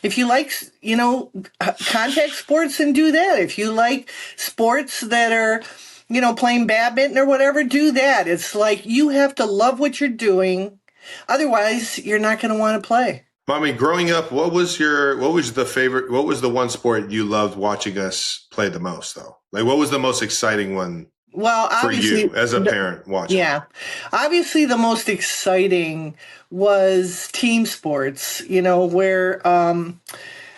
If you like, contact sports, and do that. If you like sports that are, playing badminton or whatever, do that. It's like you have to love what you're doing. Otherwise, you're not going to want to play. Mommy, growing up, what was the one sport you loved watching us play the most, though? Like, what was the most exciting one? Well, for you as a parent watching? Yeah. Obviously, the most exciting was team sports, where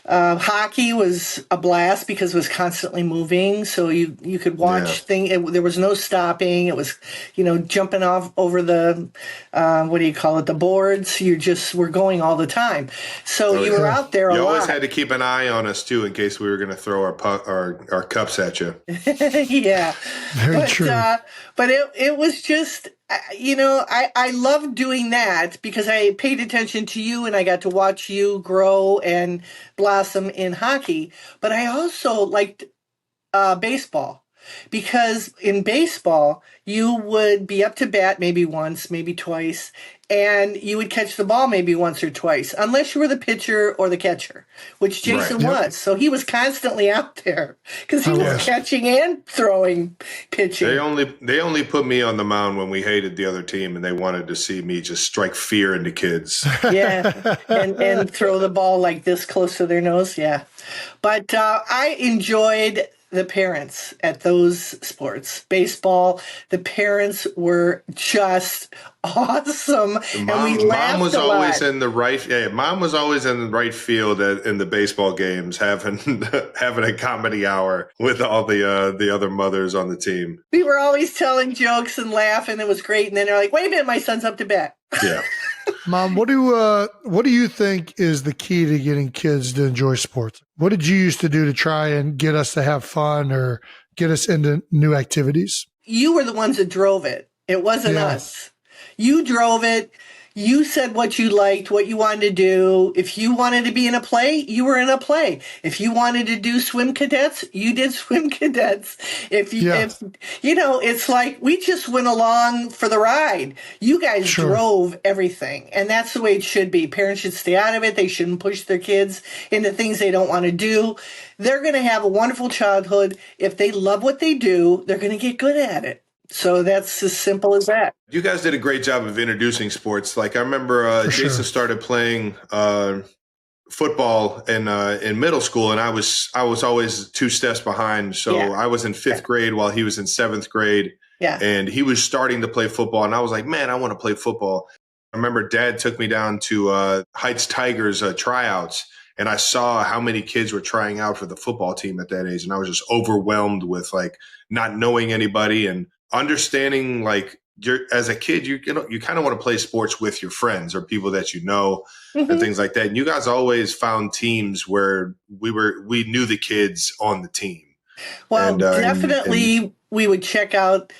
hockey was a blast because it was constantly moving. So you could watch there was no stopping. It was, jumping off over the, the boards. You just were going all the time. So you were out there a lot. You always had to keep an eye on us, too, in case we were going to throw our cups at you. Yeah. Very true. But it was just, I loved doing that because I paid attention to you and I got to watch you grow and blossom in hockey. But I also liked baseball because in baseball, you would be up to bat maybe once, maybe twice, and you would catch the ball maybe once or twice, unless you were the pitcher or the catcher, which Jason was. So he was constantly out there because he was catching and throwing, pitching. They only put me on the mound when we hated the other team and they wanted to see me just strike fear into kids. Yeah, and throw the ball like this close to their nose. Yeah, but I enjoyed the parents at those sports. Baseball, the parents were just awesome. Mom was always in the right field in the baseball games, having a comedy hour with all the other mothers on the team. We were always telling jokes and laughing. It was great. And then they're like, wait a minute, my son's up to bat. Yeah. Mom, what do you think is the key to getting kids to enjoy sports? What did you used to do to try and get us to have fun or get us into new activities? You were the ones that drove it. It wasn't us. You drove it. You said what you liked, what you wanted to do. If you wanted to be in a play, you were in a play. If you wanted to do swim cadets, you did swim cadets. If it's like we just went along for the ride. You guys drove everything. And that's the way it should be. Parents should stay out of it. They shouldn't push their kids into things they don't want to do. They're going to have a wonderful childhood. If they love what they do, they're going to get good at it. So that's as simple as that. You guys did a great job of introducing sports. Like I remember Jason started playing football in middle school, and I was always 2 steps behind. So I was in 5th grade while he was in 7th grade. Yeah. And he was starting to play football, and I was like, man, I want to play football. I remember Dad took me down to Heights Tigers tryouts, and I saw how many kids were trying out for the football team at that age, and I was just overwhelmed with like not knowing anybody and understanding like as a kid, you kind of want to play sports with your friends or people that you know and things like that. And you guys always found teams where we knew the kids on the team. Well, definitely we would check out,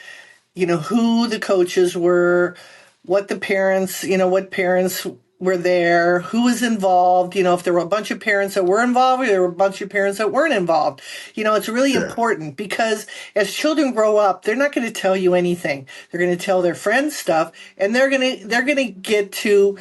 who the coaches were, what parents were there, who was involved, if there were a bunch of parents that were involved, or there were a bunch of parents that weren't involved. It's really important because as children grow up, they're not going to tell you anything. They're going to tell their friends stuff, and they're going to get to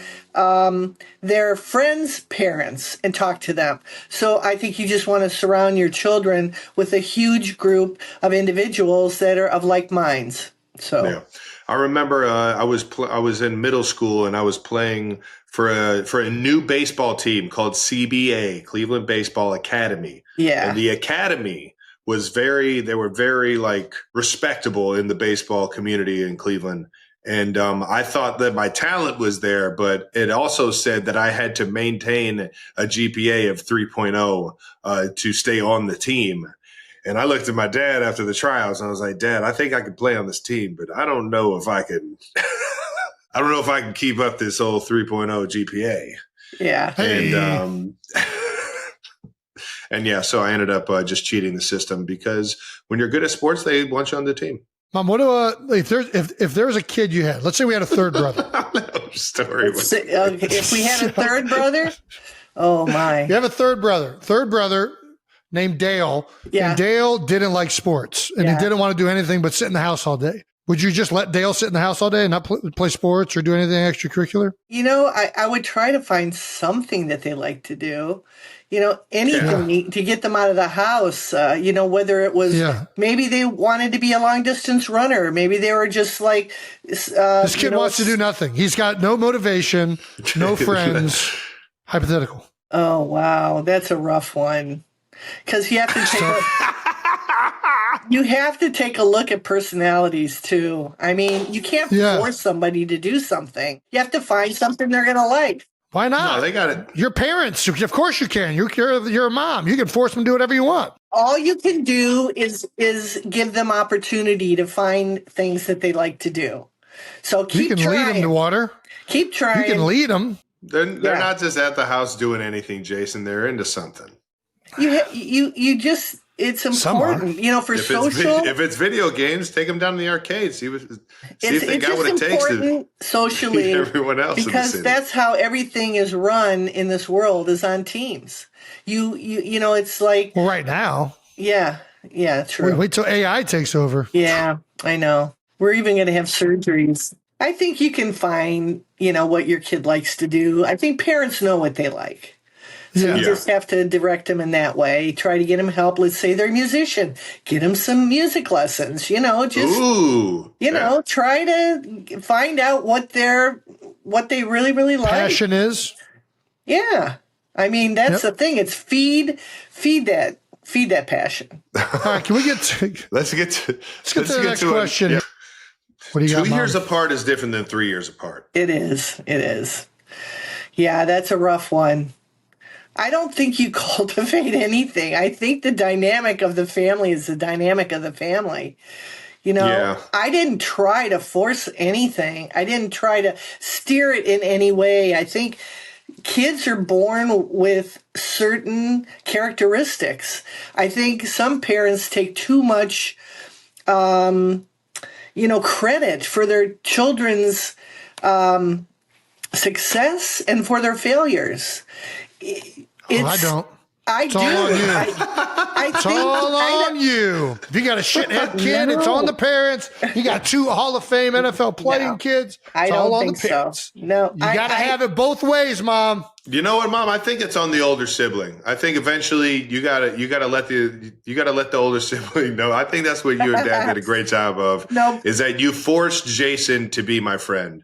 their friends' parents and talk to them. So I think you just want to surround your children with a huge group of individuals that are of like minds. So. Yeah. I remember I was in middle school and I was playing for a new baseball team called CBA, Cleveland Baseball Academy. Yeah. And the academy they were very like respectable in the baseball community in Cleveland. And I thought that my talent was there, but it also said that I had to maintain a GPA of 3.0 to stay on the team. And I looked at my dad after the tryouts and I was like, Dad, I think I could play on this team, but I don't know if I can. I don't know if I can keep up this whole 3.0 GPA. Yeah. And so I ended up just cheating the system because when you're good at sports, they want you on the team. Mom, what if there's a kid you had? Let's say we had a third brother. If we had a third brother, oh my! You have a third brother named Dale. Yeah. And Dale didn't like sports and he didn't want to do anything but sit in the house all day. Would you just let Dale sit in the house all day and not play sports or do anything extracurricular? I would try to find something that they like to do. Anything to get them out of the house. Whether it was maybe they wanted to be a long distance runner. Maybe they were just like this kid wants to do nothing. He's got no motivation, no friends. Hypothetical. Oh, wow. That's a rough one. Because you have to take a look at personalities too. I mean, you can't force somebody to do something. You have to find something they're going to like. Why not? No, they got it. Your parents, of course you can. You're a mom. You can force them to do whatever you want. All you can do is give them opportunity to find things that they like to do. So keep trying. You can lead them to water. Keep trying. You can lead them. They're not just at the house doing anything, Jason. They're into something. You just, it's important, for social. If it's video games, take them down to the arcade. See if they got what it takes to socially beat everyone else. Because that's how everything is run in this world, is on teams. It's like, well, right now. Yeah, true. Wait till AI takes over. Yeah, I know. We're even going to have surgeries. I think you can find, what your kid likes to do. I think parents know what they like. So you just have to direct them in that way. Try to get them help. Let's say they're a musician. Get them some music lessons, try to find out what they really, really like. Passion is. Yeah. I mean, that's the thing. It's feed that passion. All right, can we get to let's get to the next question. Yeah. What do you got, 2 years apart is different than 3 years apart. It is. Yeah, that's a rough one. I don't think you cultivate anything. I think the dynamic of the family is the dynamic of the family. I didn't try to force anything. I didn't try to steer it in any way. I think kids are born with certain characteristics. I think some parents take too much, credit for their children's success and for their failures. I don't. I do. It's all on you. If you got a shithead kid, it's on the parents. You got 2 Hall of Fame NFL playing kids. I don't think so. No, you got to have it both ways, Mom. You know what, Mom? I think it's on the older sibling. I think eventually you gotta let the older sibling know. I think that's what you and Dad did a great job of. Is that you forced Jason to be my friend,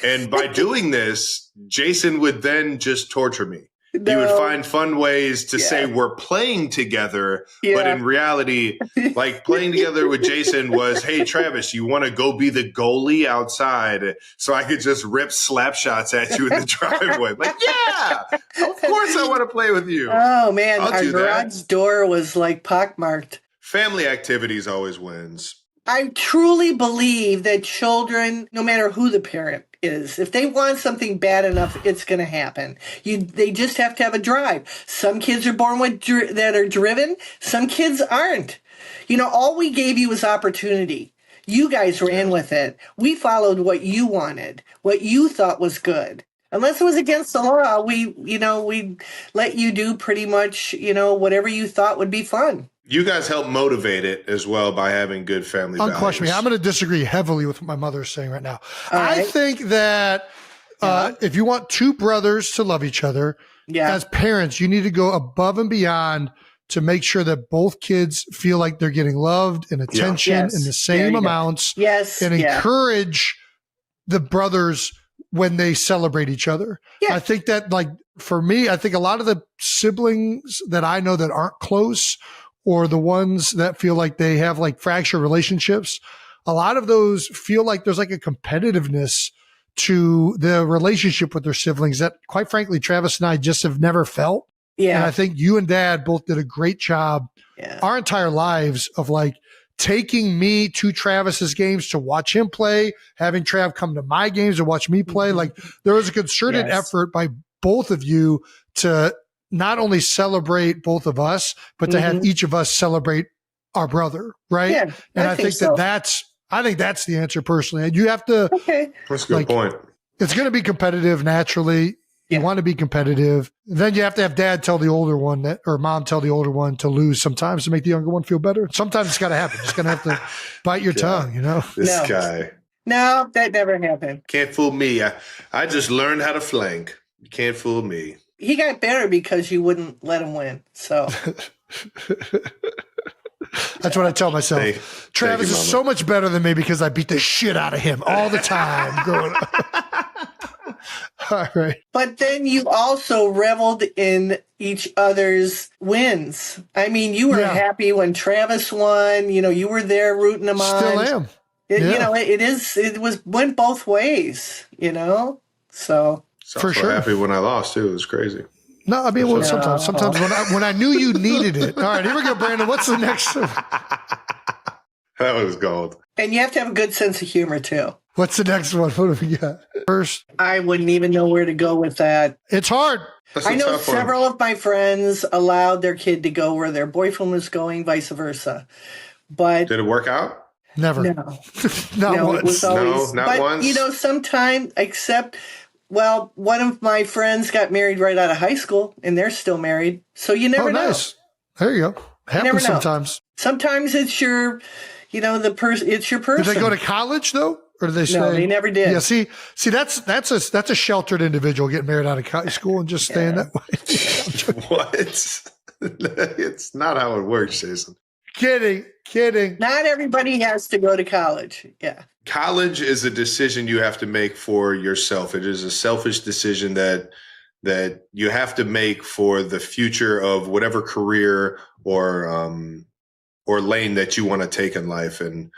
and by doing this, Jason would then just torture me. He would find fun ways to say we're playing together, but in reality, like playing together with Jason was, hey, Travis, you want to go be the goalie outside so I could just rip slap shots at you in the driveway? Like, yeah, of course I want to play with you. Oh, man, our garage door was like pockmarked. Family activities always wins. I truly believe that children, no matter who the parent is, if they want something bad enough, it's going to happen. They just have to have a drive. Some kids are born with that are driven. Some kids aren't. All we gave you was opportunity. You guys ran with it. We followed what you wanted, what you thought was good. Unless it was against the law, we let you do pretty much, whatever you thought would be fun. You guys help motivate it as well by having good family values. Unquestionably. I'm going to disagree heavily with what my mother is saying right now. I think that if you want 2 brothers to love each other, as parents, you need to go above and beyond to make sure that both kids feel like they're getting loved and attention in the same amounts. And encourage the brothers when they celebrate each other. I think that, like, for me, I think a lot of the siblings that I know that aren't close, or the ones that feel like they have like fractured relationships, a lot of those feel like there's like a competitiveness to the relationship with their siblings that, quite frankly, Travis and I just have never felt. And I think you and Dad both did a great job our entire lives of like taking me to Travis's games to watch him play, having Trav come to my games to watch me play. Like, there was a concerted effort by both of you to not only celebrate both of us, but to have each of us celebrate our brother, right? Yeah, and I think that's the answer personally. And you have to. That's a good point. It's going to be competitive naturally. You want to be competitive. Then you have to have dad tell the older one that, or mom tell the older one to lose sometimes to make the younger one feel better. Sometimes it's got to happen. Just going to have to bite your tongue, you know? This guy. No, that never happened. Can't fool me. I just learned how to flank. You can't fool me. He got better because you wouldn't let him win. So that's what I tell myself. Travis is so much better than me because I beat the shit out of him all the time growing up. All right. But then you also reveled in each other's wins. I mean, you were happy when Travis won. You know, you were there rooting him on. Still am. You know, it went both ways, you know? So. For sure. Happy when I lost too. It was crazy. No, I mean, well, sometimes when I knew you needed it. All right, here we go, Brandon. What's the next one? That was gold. And you have to have a good sense of humor too. What's the next one? What do we got? First, I wouldn't even know where to go with that. It's hard. I know several of my friends allowed their kid to go where their boyfriend was going, vice versa. But did it work out? Never. No. Not once. It was always, not once. You know, sometimes, well, one of my friends got married right out of high school, and they're still married. So you never know. Nice. There you go. Happens sometimes. Sometimes it's your, you know, it's your person. Did they go to college though, or did they stay? No, they never did. Yeah. See, that's a sheltered individual getting married out of high school and just staying that way. What? It's not how it works, Jason. Kidding. Not everybody has to go to college. Yeah. College is a decision you have to make for yourself. It is a selfish decision that you have to make for the future of whatever career or lane that you want to take in life. And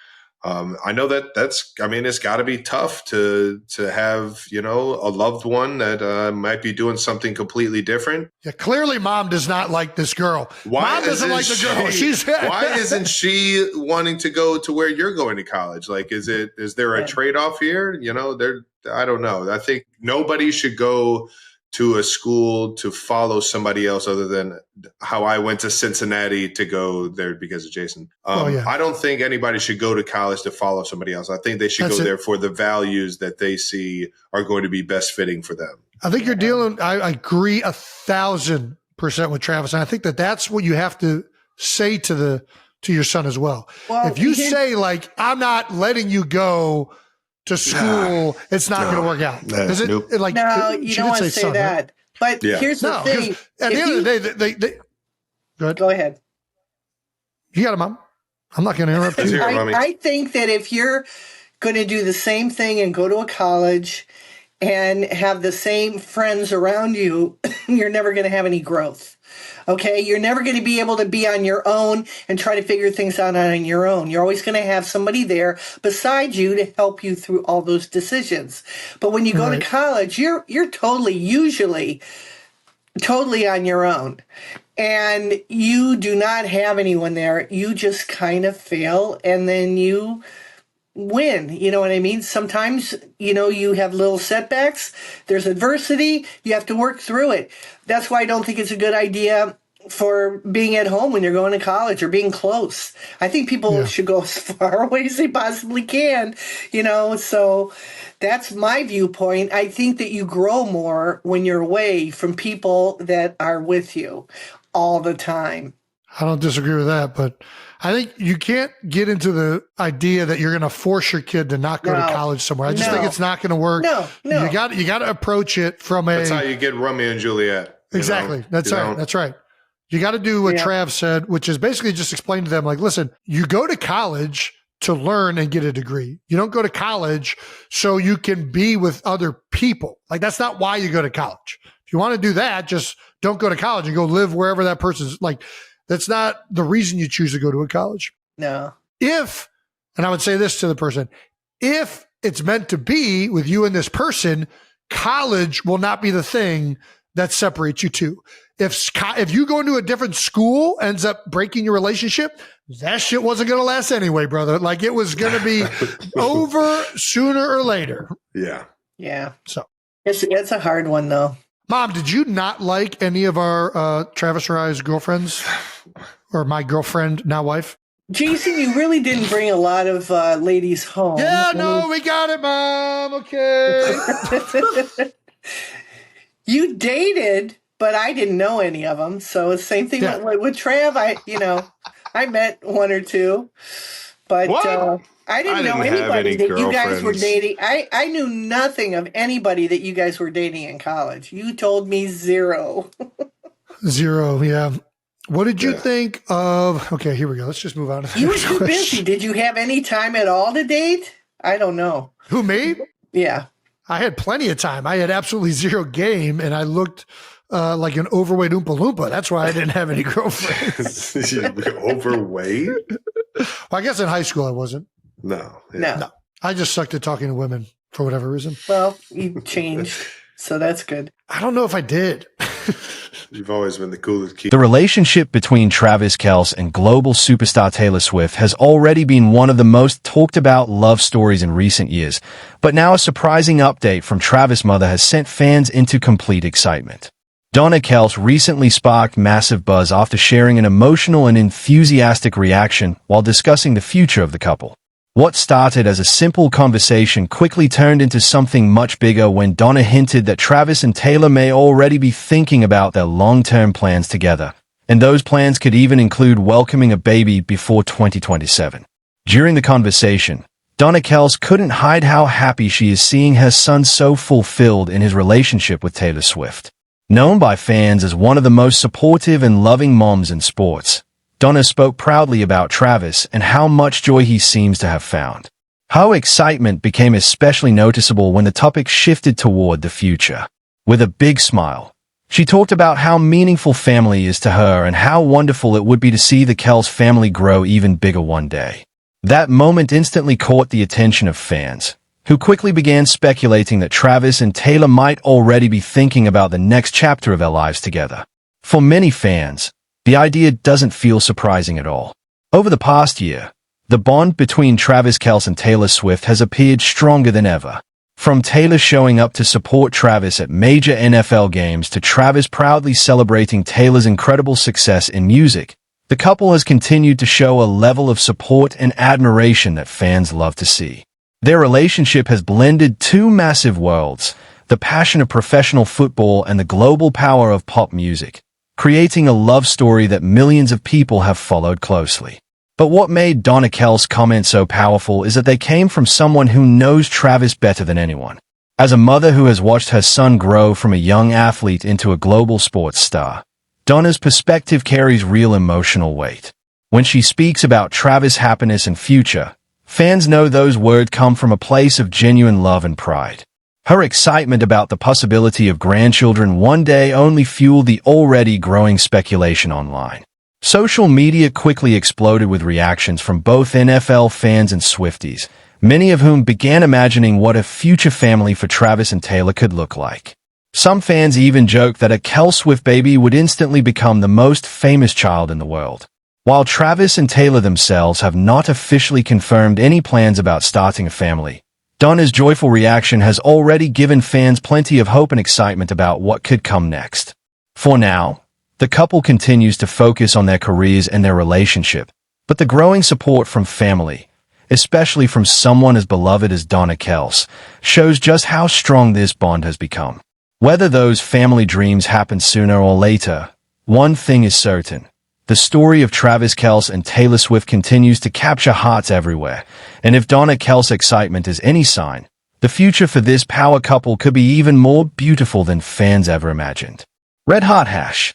I know it's got to be tough to have, you know, a loved one that might be doing something completely different. Yeah, clearly mom does not like this girl. Mom doesn't like the girl. Why isn't she wanting to go to where you're going to college? Like, is there a trade-off here? You know, I don't know. I think nobody should go to a school to follow somebody else other than how I went to Cincinnati to go there because of Jason. I don't think anybody should go to college to follow somebody else. I think they should go there for the values that they see are going to be best fitting for them. I think you're dealing, I agree 1,000% with Travis. And I think that's what you have to say to your son as well. If you say like, I'm not letting you go to school, it's not going to work out. Is it? Nope. Like, no, you don't want to say that. Right? But here's the thing. At the end of the day, they go ahead. You got it, Mom. I'm not going to interrupt you. I think that if you're going to do the same thing and go to a college and have the same friends around you, you're never going to have any growth. Okay, you're never going to be able to be on your own and try to figure things out on your own. You're always going to have somebody there beside you to help you through all those decisions. But when you go to college, you're usually totally on your own. And you do not have anyone there. You just kind of fail and then you win. You know what I mean? Sometimes, you know, you have little setbacks. There's adversity. You have to work through it. That's why I don't think it's a good idea for being at home when you're going to college or being close. I think people should go as far away as they possibly can, you know, so that's my viewpoint. I think that you grow more when you're away from people that are with you all the time. I don't disagree with that, but I think you can't get into the idea that you're going to force your kid to not go to college somewhere. I just think it's not going to work. No. You got to approach it from That's how you get Romeo and Juliet. Exactly. That's right. That's right. You got to do what Trav said, which is basically just explain to them, like, listen, you go to college to learn and get a degree. You don't go to college so you can be with other people. Like, that's not why you go to college. If you want to do that, just don't go to college and go live wherever that person's like. That's not the reason you choose to go to a college. No. And I would say this to the person, if it's meant to be with you and this person, college will not be the thing that separates you two. If you go into a different school ends up breaking your relationship, that shit wasn't going to last anyway, brother. Like, it was going to be over sooner or later. Yeah. Yeah. So it's a hard one though. Mom, did you not like any of our Travis or I's girlfriends or my girlfriend, now wife? Jason, you really didn't bring a lot of ladies home. Yeah, no, we got it, Mom. Okay. You dated, but I didn't know any of them. So it's the same thing with Trav. I met one or two, but I didn't know anybody that you guys were dating. I knew nothing of anybody that you guys were dating in college. You told me zero. Zero, yeah. What did you think of? Okay, here we go. Let's just move on to the You were too busy. Did you have any time at all to date? I don't know. Who, me? Yeah. I had plenty of time. I had absolutely zero game, and I looked like an overweight Oompa Loompa. That's why I didn't have any girlfriends. Overweight? Well, I guess in high school I wasn't. No. I just sucked at talking to women for whatever reason. Well, you changed, so that's good. I don't know if I did. You've always been the coolest kid. The relationship between Travis Kelce and global superstar Taylor Swift has already been one of the most talked about love stories in recent years, but now a surprising update from Travis' mother has sent fans into complete excitement. Donna Kelce recently sparked massive buzz after sharing an emotional and enthusiastic reaction while discussing the future of the couple. What started as a simple conversation quickly turned into something much bigger when Donna hinted that Travis and Taylor may already be thinking about their long-term plans together, and those plans could even include welcoming a baby before 2027. During the conversation, Donna Kelce couldn't hide how happy she is seeing her son so fulfilled in his relationship with Taylor Swift. Known by fans as one of the most supportive and loving moms in sports, Donna spoke proudly about Travis and how much joy he seems to have found. Her excitement became especially noticeable when the topic shifted toward the future. With a big smile, she talked about how meaningful family is to her and how wonderful it would be to see the Kelce family grow even bigger one day. That moment instantly caught the attention of fans, who quickly began speculating that Travis and Taylor might already be thinking about the next chapter of their lives together. For many fans, the idea doesn't feel surprising at all. Over the past year, the bond between Travis Kelce and Taylor Swift has appeared stronger than ever. From Taylor showing up to support Travis at major NFL games to Travis proudly celebrating Taylor's incredible success in music, the couple has continued to show a level of support and admiration that fans love to see. Their relationship has blended two massive worlds, the passion of professional football and the global power of pop music, creating a love story that millions of people have followed closely. But what made Donna Kelce's comment so powerful is that they came from someone who knows Travis better than anyone. As a mother who has watched her son grow from a young athlete into a global sports star, Donna's perspective carries real emotional weight. When she speaks about Travis' happiness and future, fans know those words come from a place of genuine love and pride. Her excitement about the possibility of grandchildren one day only fueled the already growing speculation online. Social media quickly exploded with reactions from both NFL fans and Swifties, many of whom began imagining what a future family for Travis and Taylor could look like. Some fans even joked that a Kelce Swift baby would instantly become the most famous child in the world. While Travis and Taylor themselves have not officially confirmed any plans about starting a family, Donna's joyful reaction has already given fans plenty of hope and excitement about what could come next. For now, the couple continues to focus on their careers and their relationship, but the growing support from family, especially from someone as beloved as Donna Kelce, shows just how strong this bond has become. Whether those family dreams happen sooner or later, one thing is certain. The story of Travis Kelce and Taylor Swift continues to capture hearts everywhere, and if Donna Kelce's excitement is any sign, the future for this power couple could be even more beautiful than fans ever imagined. Red Hot Hash.